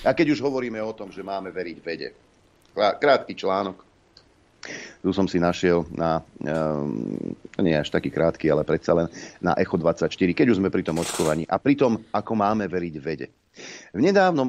A keď už hovoríme o tom, že máme veriť vede. Krátky článok. Tu som si našiel nie až taký krátky, ale predsa len na Echo24, keď už sme pri tom očkovaní a pri tom, ako máme veriť vede. V nedávnom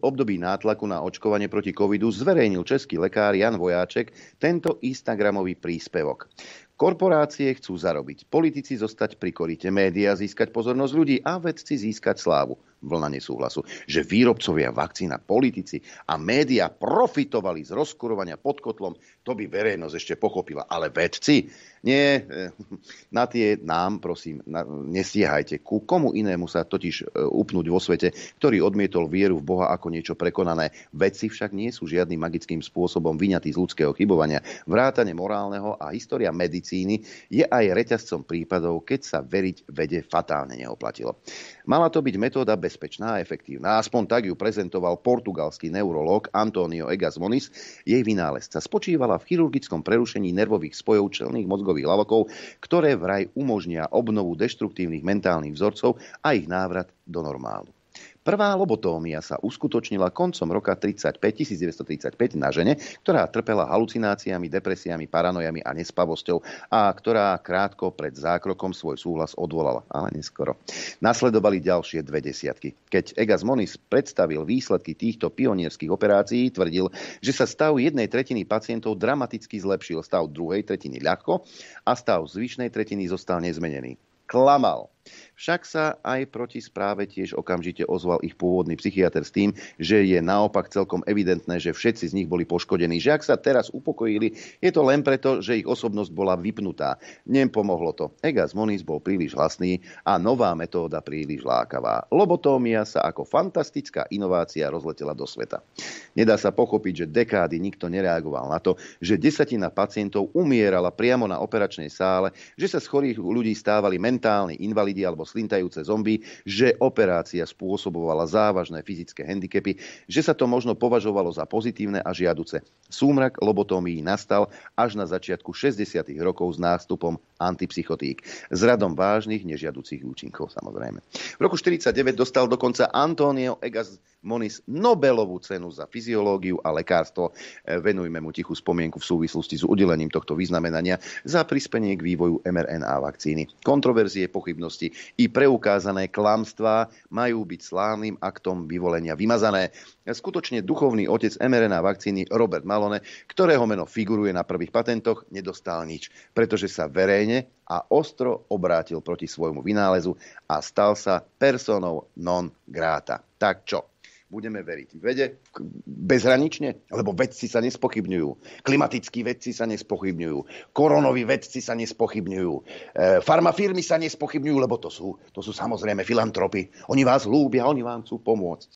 období nátlaku na očkovanie proti covidu zverejnil český lekár Jan Vojáček tento instagramový príspevok. Korporácie chcú zarobiť, politici zostať pri korite, médiá získať pozornosť ľudí a vedci získať slávu. Vlna nesúhlasu, že výrobcovia vakcín a politici a médiá profitovali z rozkurovania pod kotlom, to by verejnosť ešte pochopila. Ale vedci? Nie, na tie nám, prosím, nestiehajte. Ku komu inému sa totiž upnúť vo svete, ktorý odmietol vieru v Boha ako niečo prekonané. Vedci však nie sú žiadnym magickým spôsobom vyňatí z ľudského chybovania. Vrátane morálneho a história medicíny je aj reťazcom prípadov, keď sa veriť vede fatálne neoplatilo. Mala to byť metóda bezpečná a efektívna. Aspoň tak ju prezentoval portugalský neurológ António Egas Moniz. Jej vynálezca spočívala v chirurgickom prerušení nervových spojov čelných mozgových lavokov, ktoré vraj umožnia obnovu deštruktívnych mentálnych vzorcov a ich návrat do normálu. Prvá lobotómia sa uskutočnila koncom roka 1935 na žene, ktorá trpela halucináciami, depresiami, paranojami a nespavosťou a ktorá krátko pred zákrokom svoj súhlas odvolala, ale neskoro. Nasledovali ďalšie 20. Keď Egas Moniz predstavil výsledky týchto pionierských operácií, tvrdil, že sa stav 1/3 pacientov dramaticky zlepšil, stav 2/3 ľahko a stav zvyšnej tretiny zostal nezmenený. Klamal. Však sa aj proti správe tiež okamžite ozval ich pôvodný psychiater s tým, že je naopak celkom evidentné, že všetci z nich boli poškodení. Že ak sa teraz upokojili, je to len preto, že ich osobnosť bola vypnutá. Nepomohlo to. Egas Moniz bol príliš hlasný a nová metóda príliš lákavá. Lobotómia sa ako fantastická inovácia rozletela do sveta. Nedá sa pochopiť, že dekády nikto nereagoval na to, že 10% pacientov umierala priamo na operačnej sále, že sa z chorých ľudí stávali mentálni invalidi alebo slintajúce zombie, že operácia spôsobovala závažné fyzické handicapy, že sa to možno považovalo za pozitívne a žiaduce. Súmrak lobotómií nastal až na začiatku 60. rokov s nástupom antipsychotík. S radom vážnych nežiaducich účinkov, samozrejme. V roku 1949 dostal dokonca António Egas Moniz Nobelovú cenu za fyziológiu a lekárstvo. Venujme mu tichú spomienku v súvislosti s udelením tohto vyznamenania za prispenie k vývoju mRNA vakcíny. Kontroverzie, pochybnosti i preukázané klamstvá majú byť slávnym aktom vyvolenia vymazané. Skutočne duchovný otec mRNA vakcíny Robert Malone, ktorého meno figuruje na prvých patentoch, nedostal nič, pretože sa verejne a ostro obrátil proti svojmu vynálezu a stal sa personou non grata. Tak čo? Budeme veriť vede bezhranične? Lebo vedci sa nespochybňujú. Klimatickí vedci sa nespochybňujú. Koronoví vedci sa nespochybňujú. Farmafirmy sa nespochybňujú, lebo to sú samozrejme filantropy. Oni vás ľúbia, oni vám chcú pomôcť.